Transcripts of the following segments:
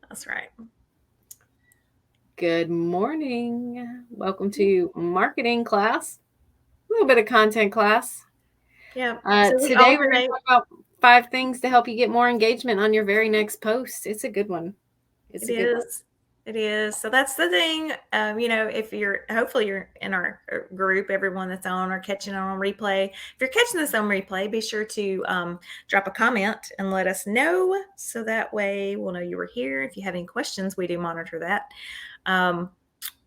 That's right. Good morning. Welcome to marketing class, a little bit of content class. Yeah. So we Today we're going to alternate. talk about 5 things to help you get more engagement on your very next post. It's a good one. It's It a good one. is. It is. So that's the thing. If hopefully you're in our group, everyone that's on or catching it on replay. If you're catching this on replay, be sure to drop a comment and let us know. So that way we'll know you were here. If you have any questions, we do monitor that.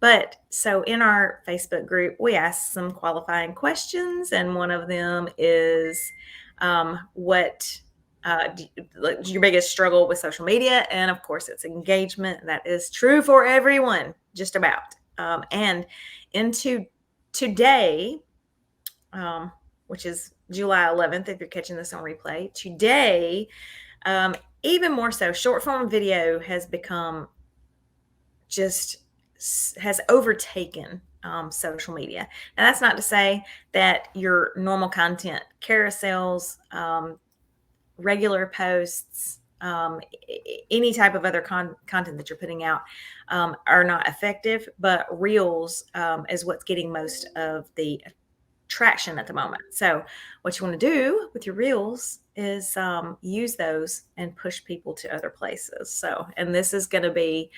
But so in our Facebook group, we ask some qualifying questions, and one of them is what your biggest struggle with social media? And of course, it's engagement. That is true for everyone, just about. And into today, which is July 11th, if you're catching this on replay, today, even more so, short form video has become just has overtaken social media. And that's not to say that your normal content, carousels, regular posts, any type of other content that you're putting out are not effective, but reels is what's getting most of the traction at the moment. So what you want to do with your reels is use those and push people to other places. So, and this is going to be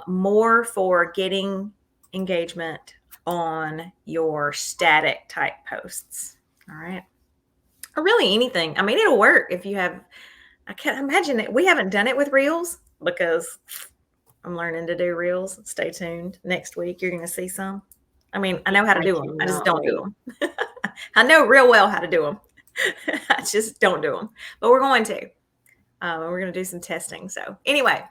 more for getting engagement on your static type posts. All right. Or really anything. I mean, it'll work if you have, I can't imagine it. We haven't done it with reels because I'm learning to do reels. Stay tuned. Next week, you're going to see some. I mean, I know how to I do them. I just cannot don't do wait. them. I know real well how to do them. I just don't do them. But we're going to. We're going to do some testing. So, anyway,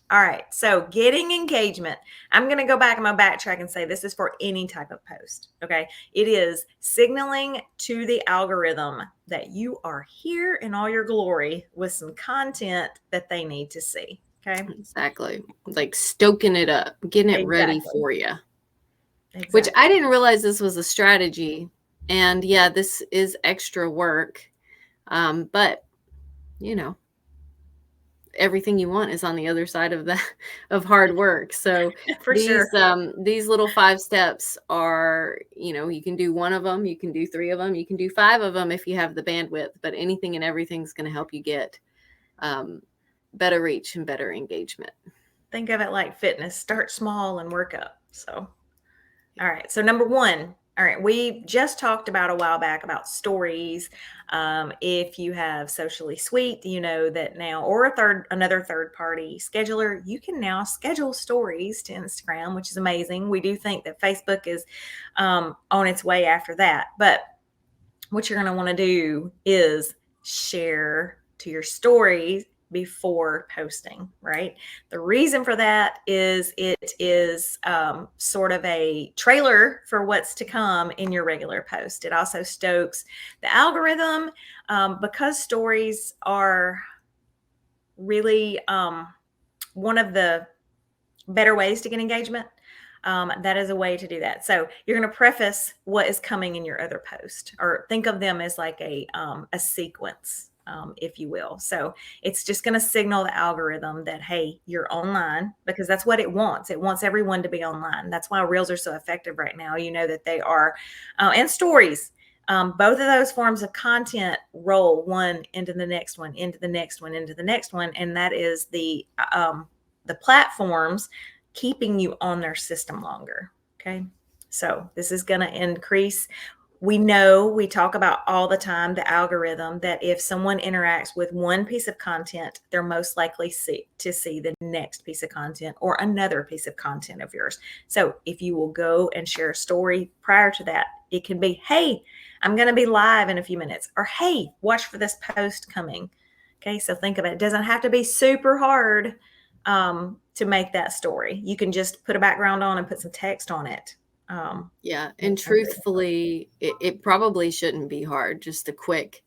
all right. So, getting engagement. I'm going to go back on my backtrack and say this is for any type of post. Okay. It is signaling to the algorithm that you are here in all your glory with some content that they need to see. Okay. Exactly. Like stoking it up, getting it ready Exactly. for you, which Exactly. I didn't realize this was a strategy. And yeah, this is extra work. But, you know, everything you want is on the other side of the of hard work. So For sure. these little 5 steps are, you can do one of them, you can do 3 of them, you can do 5 of them if you have the bandwidth, but anything and everything's going to help you get better reach and better engagement. Think of it like fitness. Start small and work up. So, all right. So, number one, all right, we just talked about a while back about stories. If you have Socially Sweet, you know that now, or another third party scheduler, you can now schedule stories to Instagram, which is amazing. We do think that Facebook is on its way after that. But what you're going to want to do is share to your stories before posting, right? The reason for that is it is sort of a trailer for what's to come in your regular post. It also stokes the algorithm because stories are really one of the better ways to get engagement. That is a way to do that. So you're going to preface what is coming in your other post, or think of them as like a sequence, if you will. So it's just going to signal the algorithm that, hey, you're online, because that's what it wants. It wants everyone to be online. That's why reels are so effective right now. You know that they are, and stories. Both of those forms of content roll one into the next one, into the next one, into the next one, and that is the platforms keeping you on their system longer. Okay. So this is going to increase. We know we talk about all the time the algorithm that if someone interacts with one piece of content, they're most likely to see the next piece of content or another piece of content of yours. So if you will go and share a story prior to that, it can be, hey, I'm going to be live in a few minutes, or hey, watch for this post coming. Okay. So think of it. It doesn't have to be super hard to make that story. You can just put a background on and put some text on it. Yeah, and truthfully, it probably shouldn't be hard. Just a quick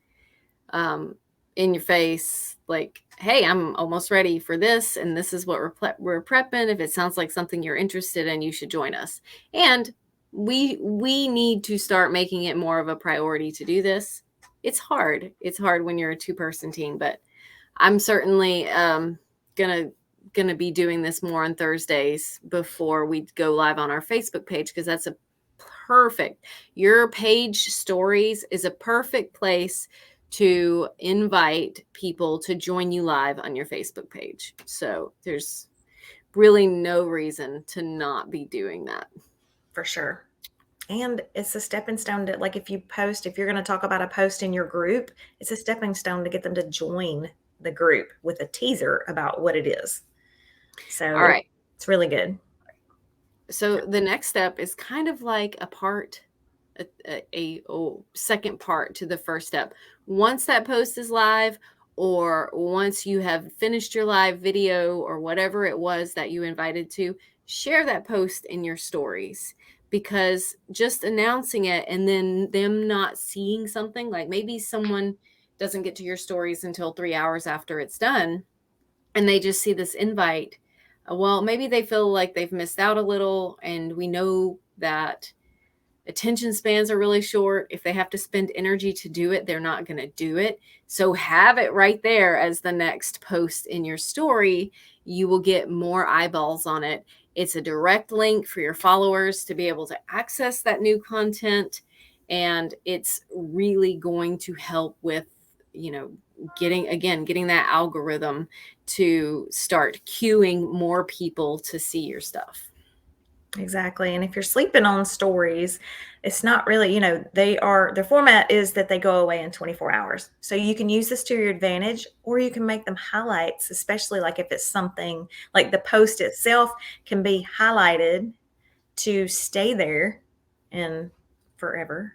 in your face, like, hey, I'm almost ready for this, and this is what we're prepping. If it sounds like something you're interested in, you should join us. And we need to start making it more of a priority to do this. It's hard. It's hard when you're a 2-person team, but I'm certainly gonna going to be doing this more on Thursdays before we go live on our Facebook page, because that's a perfect, your page stories is a perfect place to invite people to join you live on your Facebook page. So there's really no reason to not be doing that. For sure. And it's a stepping stone to, like, if you're going to talk about a post in your group, it's a stepping stone to get them to join the group with a teaser about what it is. So All right. it's really good. So the next step is kind of like a second part to the first step. Once that post is live, or once you have finished your live video or whatever it was that you invited to, share that post in your stories, because just announcing it and then them not seeing something, like maybe someone doesn't get to your stories until 3 hours after it's done and they just see this invite. Well, maybe they feel like they've missed out a little, and we know that attention spans are really short. If they have to spend energy to do it, they're not going to do it. So have it right there as the next post in your story. You will get more eyeballs on it. It's a direct link for your followers to be able to access that new content. And it's really going to help with, getting that algorithm to start cueing more people to see your stuff. Exactly. And if you're sleeping on stories, it's not really, their format is that they go away in 24 hours. So you can use this to your advantage, or you can make them highlights, especially like if it's something like the post itself can be highlighted to stay there and forever,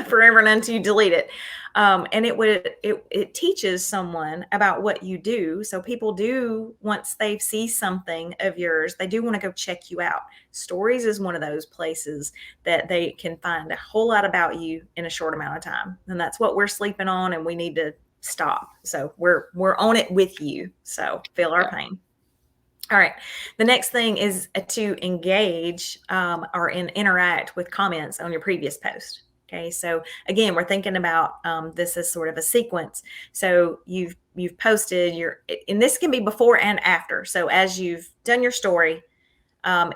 forever and until you delete it. And it teaches someone about what you do. So people do, once they see something of yours, they do want to go check you out. Stories is one of those places that they can find a whole lot about you in a short amount of time. And that's what we're sleeping on, and we need to stop. So we're on it with you. So feel our pain. All right. The next thing is to engage or interact with comments on your previous post. Okay. So again, we're thinking about this as sort of a sequence. So you've posted and this can be before and after. So as you've done your story,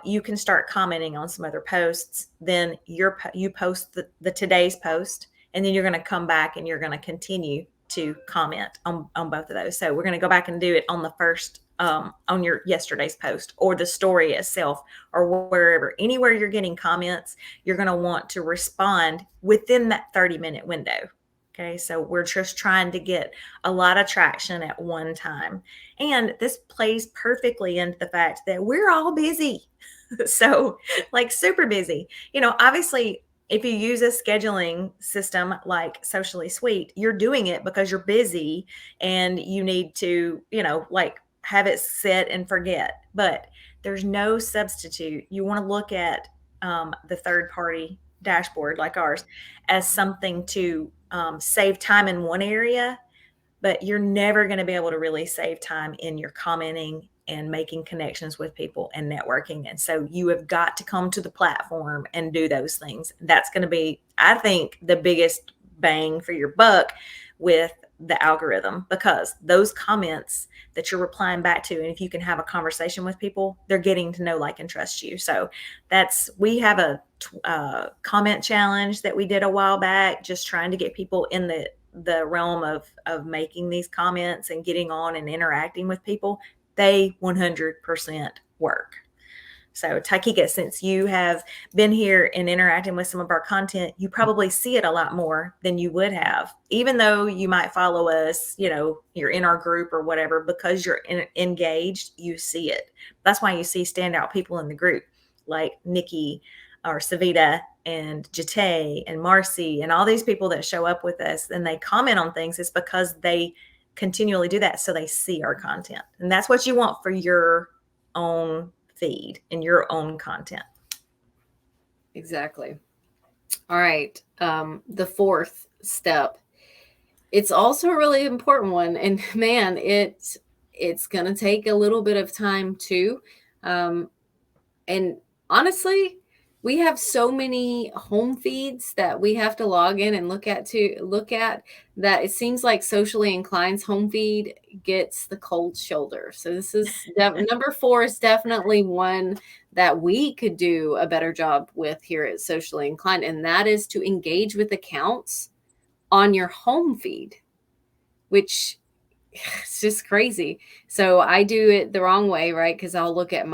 you can start commenting on some other posts. Then you post the today's post, and then you're going to come back and you're going to continue to comment on both of those. So we're going to go back and do it on the first, on your yesterday's post or the story itself, or anywhere you're getting comments, you're going to want to respond within that 30-minute window. Okay, so we're just trying to get a lot of traction at one time. And this plays perfectly into the fact that we're all busy. So, like, super busy. Obviously, if you use a scheduling system like Socially Sweet, you're doing it because you're busy and you need to, like, have it set and forget. But there's no substitute. You want to look at the third party dashboard like ours as something to save time in one area, but you're never going to be able to really save time in your commenting and making connections with people and networking. And so you have got to come to the platform and do those things. That's going to be, I think, the biggest bang for your buck with the algorithm, because those comments that you're replying back to, and if you can have a conversation with people, they're getting to know, like, and trust you. So we have a comment challenge that we did a while back, just trying to get people in the realm of making these comments and getting on and interacting with people. They 100% work. So Taikika, since you have been here and interacting with some of our content, you probably see it a lot more than you would have, even though you might follow us, you're in our group or whatever, because you're engaged, you see it. That's why you see standout people in the group like Nikki or Savita and Jate and Marcy and all these people that show up with us and they comment on things. It's because they continually do that. So they see our content, and that's what you want for your own feed and your own content. Exactly. All right. The fourth step, it's also a really important one, and man, it's going to take a little bit of time too. And honestly, We have so many home feeds that we have to log in and look at that it seems like Socially Inclined's home feed gets the cold shoulder. So this is number 4 is definitely one that we could do a better job with here at Socially Inclined, and that is to engage with accounts on your home feed, which it's just crazy. So I do it the wrong way, right? Because I'll look at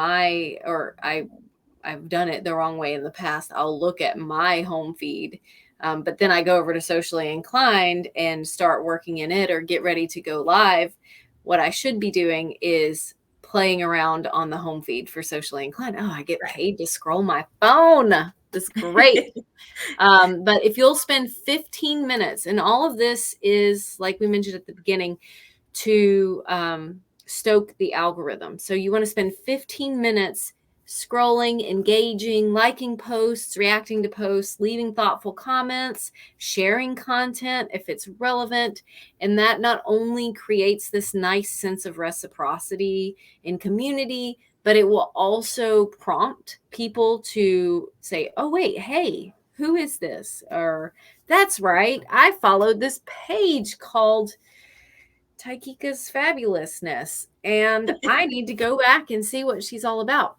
I've done it the wrong way in the past. I'll look at my home feed, but then I go over to Socially Inclined and start working in it or get ready to go live. What I should be doing is playing around on the home feed for Socially Inclined. Oh, I get Right. paid to scroll my phone. That's great. But if you'll spend 15 minutes, and all of this is, like we mentioned at the beginning, to stoke the algorithm. So you want to spend 15 minutes scrolling, engaging, liking posts, reacting to posts, leaving thoughtful comments, sharing content if it's relevant. And that not only creates this nice sense of reciprocity in community, but it will also prompt people to say, oh, wait, hey, who is this? Or that's right, I followed this page called Taikika's Fabulousness, and I need to go back and see what she's all about.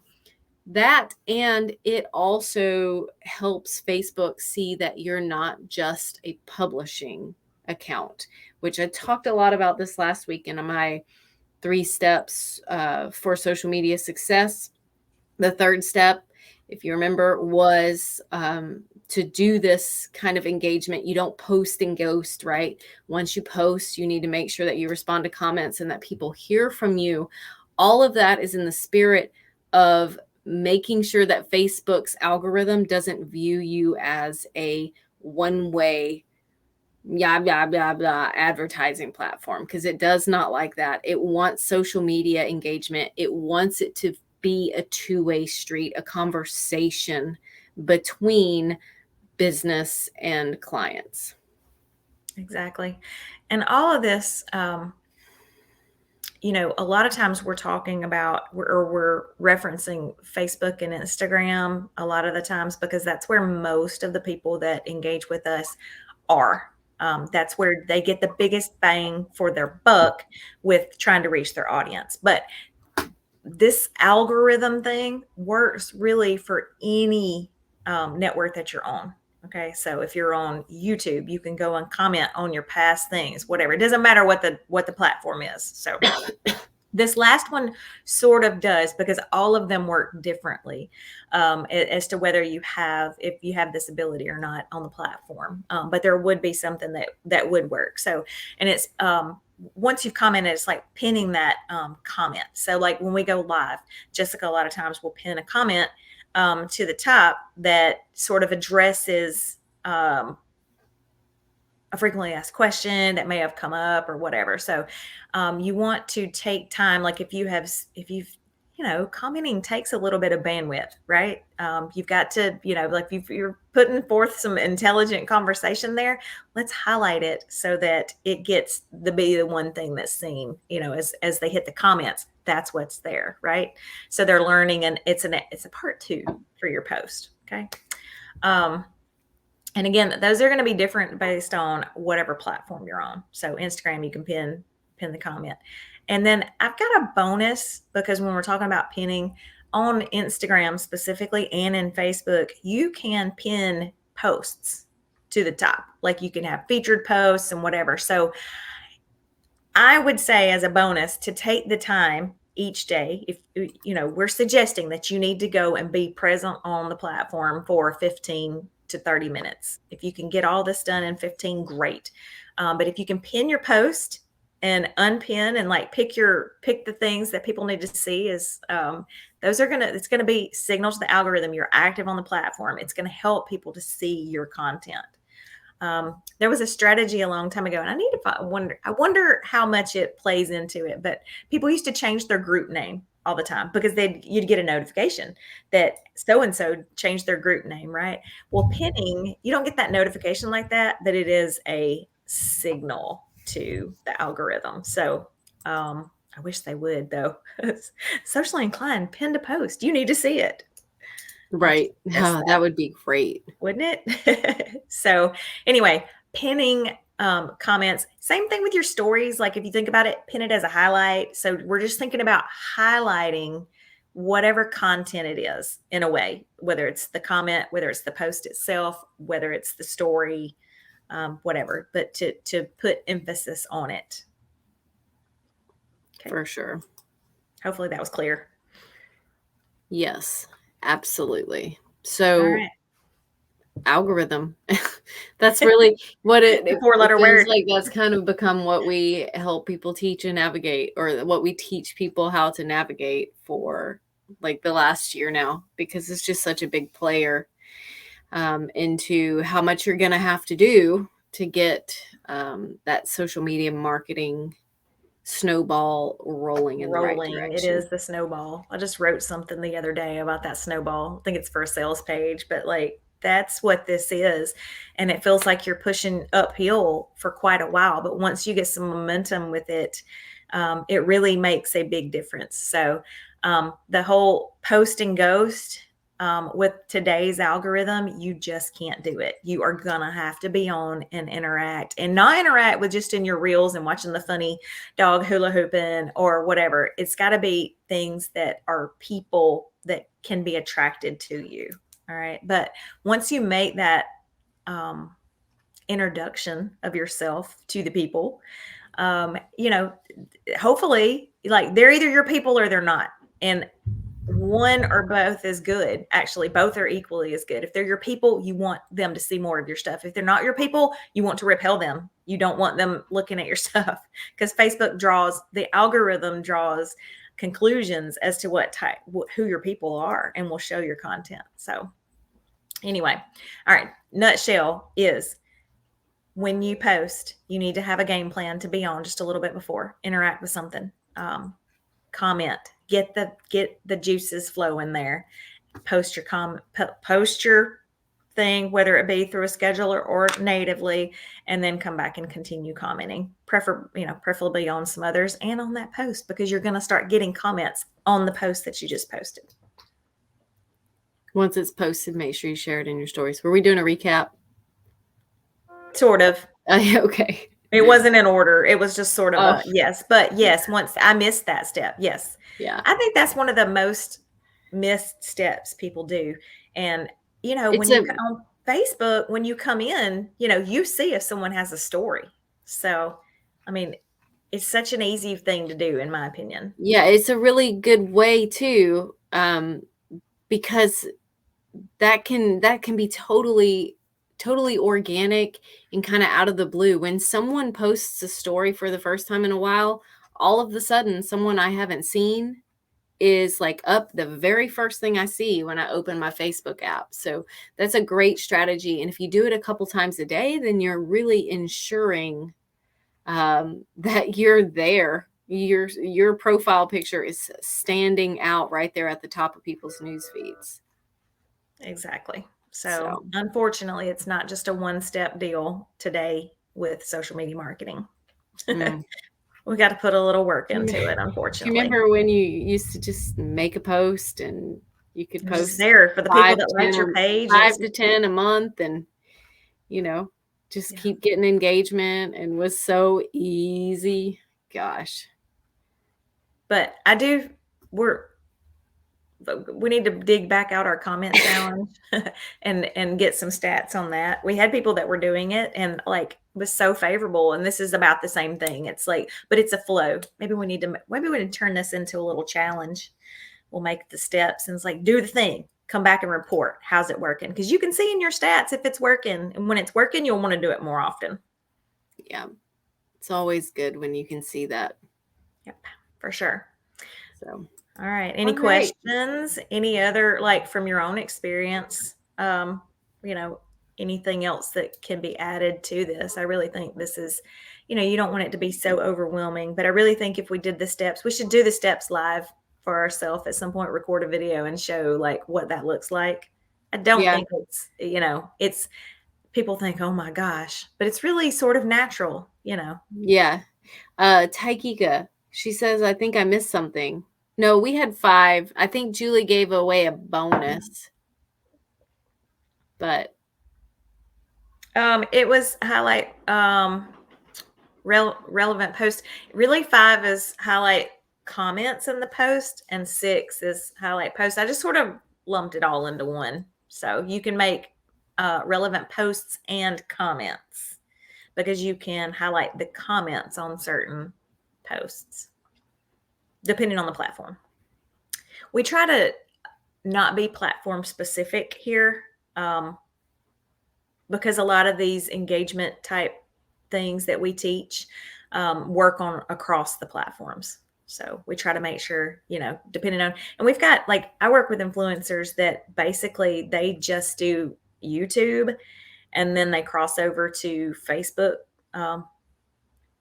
That, and it also helps Facebook see that you're not just a publishing account, which I talked a lot about this last week in my 3 steps for social media success. The third step, if you remember, was to do this kind of engagement. You don't post and ghost, right? Once you post, you need to make sure that you respond to comments and that people hear from you. All of that is in the spirit of making sure that Facebook's algorithm doesn't view you as a one-way blah blah blah blah advertising platform, because it does not like that. It wants social media engagement. It wants it to be a two-way street, a conversation between business and clients. Exactly. And all of this, a lot of times we're talking about or we're referencing Facebook and Instagram a lot of the times because that's where most of the people that engage with us are. That's where they get the biggest bang for their buck with trying to reach their audience. But this algorithm thing works really for any network that you're on. Okay, so if you're on YouTube, you can go and comment on your past things, whatever. It doesn't matter what the platform is. So this last one sort of does because all of them work differently as to whether if you have this ability or not on the platform. But there would be something that would work. So, and it's once you've commented, it's like pinning that comment. So, like when we go live, Jessica, a lot of times will pin a comment to the top that sort of addresses a frequently asked question that may have come up or whatever. So you want to take time, like if you've, commenting takes a little bit of bandwidth, right? You've got to, like if you're putting forth some intelligent conversation there, let's highlight it so that it gets to be the one thing that's seen, as they hit the comments, that's what's there, right? So they're learning, and it's a part 2 for your post. Okay. And again, those are going to be different based on whatever platform you're on. So Instagram, you can pin the comment. And then I've got a bonus because when we're talking about pinning on Instagram specifically and in Facebook, you can pin posts to the top. Like you can have featured posts and whatever. So I would say as a bonus to take the time each day. If we're suggesting that you need to go and be present on the platform for 15 to 30 minutes. If you can get all this done in 15, great. But if you can pin your post and unpin and like pick the things that people need to see, is it's gonna be signal to the algorithm you're active on the platform. It's gonna help people to see your content. There was a strategy a long time ago, and I wonder how much it plays into it, but people used to change their group name all the time because you'd get a notification that so-and-so changed their group name, right? Well, pinning, you don't get that notification like that, but it is a signal to the algorithm. So, I wish they would though. Socially Inclined, pin to post. You need to see it. I'll just Right. test Oh, that, that would be great. wouldn't it? So anyway, pinning comments. Same thing with your stories. Like if you think about it, pin it as a highlight. So we're just thinking about highlighting whatever content it is in a way, whether it's the comment, whether it's the post itself, whether it's the story, whatever. But to put emphasis on it. Okay. For sure. Hopefully that was clear. Yes, absolutely. All So right. algorithm. That's really what The it four-letter feels word. like. That's kind of become what we help people teach and navigate, or what we teach people how to navigate for like the last year now, because it's just such a big player into how much you're going to have to do to get that social media marketing snowball rolling in the right Rolling. It direction. is the snowball. I just wrote something the other day about that snowball. I think it's for a sales page, but like that's what this is. And it feels like you're pushing uphill for quite a while. But once you get some momentum with it, it really makes a big difference. So the whole post and ghost, with today's algorithm, you just can't do it. You are gonna have to be on and interact, and not interact with just in your reels and watching the funny dog hula hooping or whatever. It's got to be things that are people that can be attracted to you. All right. But once you make that um, introduction of yourself to the people, you know, hopefully, like they're either your people or they're not. And one or both is good. Actually, both are equally as good. If they're your people, you want them to see more of your stuff. If they're not your people, you want to repel them. You don't want them looking at your stuff, because Facebook draws, the algorithm draws conclusions as to what type, who your people are, and will show your content. So anyway, all right, nutshell is when you post, you need to have a game plan to be on just a little bit before, interact with something, comment, get the juices flowing there, post your post your thing, whether it be through a scheduler or natively, and then come back and continue commenting, preferably on some others and on that post, because you're going to start getting comments on the post that you just posted. Once it's posted, make sure you share it in your stories. Were we doing a recap? Sort of. Okay. It wasn't in order. It was just sort of Oh, a yes. But yes, once I missed that step. Yes. yeah. I think that's one of the most missed steps people do. And, when It's you a on Facebook, when you come in, you see if someone has a story. So, I mean, it's such an easy thing to do, in my opinion. yeah, it's a really good way too, because that can be totally organic and kind of out of the blue. When someone posts a story for the first time in a while, all of a sudden someone I haven't seen is like up the very first thing I see when I open my Facebook app. So that's a great strategy. And if you do it a couple times a day, then you're really ensuring that you're there. Your profile picture is standing out right there at the top of people's news feeds. Exactly. So, So unfortunately, it's not just a one-step deal today with social media marketing. mm. We got to put a little work Do into it, you unfortunately. remember when you used to just make a post and you could It was just post there for the people five that to liked 10 your a, page. five to 10 a month, and you know, just Yeah. keep getting engagement, and was so easy. Gosh. But we need to dig back out our comment challenge and get some stats on that. We had people that were doing it and like was so favorable, and this is about the same thing. It's like, but it's a flow. Maybe we need to turn this into a little challenge. We'll make the steps, and it's like, do the thing, come back and report. How's it working? Because you can see in your stats if it's working. And when it's working, you'll want to do it more often. Yeah. It's always good when you can see that. Yep, for sure. So, All right. Any all right. questions? Any other, like from your own experience? You know, anything else that can be added to this? I really think this is, you don't want it to be so overwhelming, but I really think if we did the steps, we should do the steps live for ourselves at some point, record a video and show like what that looks like. I don't Yeah. think it's people think, oh my gosh, but it's really sort of natural. Yeah. Taikika, she says, I think I missed something. No, we had 5. I think Julie gave away a bonus. but It was highlight relevant posts. Really, 5 is highlight comments in the post, and 6 is highlight posts. I just sort of lumped it all into one. So you can make relevant posts and comments because you can highlight the comments on certain posts depending on the platform. We try to not be platform specific here, because a lot of these engagement type things that we teach work on across the platforms. So we try to make sure, depending on, and we've got, like, I work with influencers that basically they just do YouTube and then they cross over to Facebook. And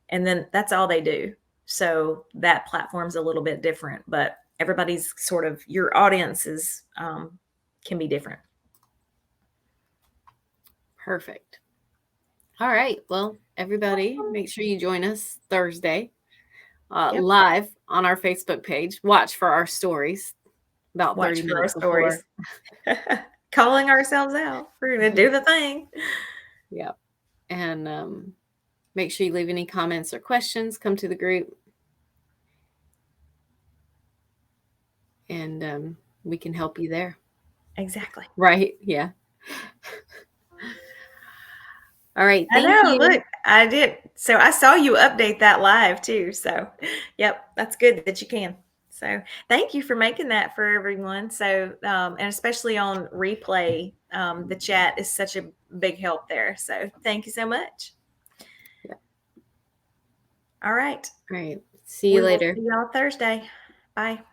then that's all they do. So that platform's a little bit different, but everybody's sort of, your audiences can be different. perfect. All right. Well, everybody, make sure you join us Thursday live on our Facebook page. Watch for our stories about Watch 30 for our minutes stories. before. Calling ourselves out. We're going to do the thing. Yep. And make sure you leave any comments or questions. Come to the group. And we can help you there. Exactly. Right? Yeah. All right. I Thank know. you. Look, I did. So I saw you update that live too. So, yep, that's good that you can. So thank you for making that for everyone. So, and especially on replay, the chat is such a big help there. So thank you so much. Yeah. All right. All right. See you later. See y'all Thursday. Bye.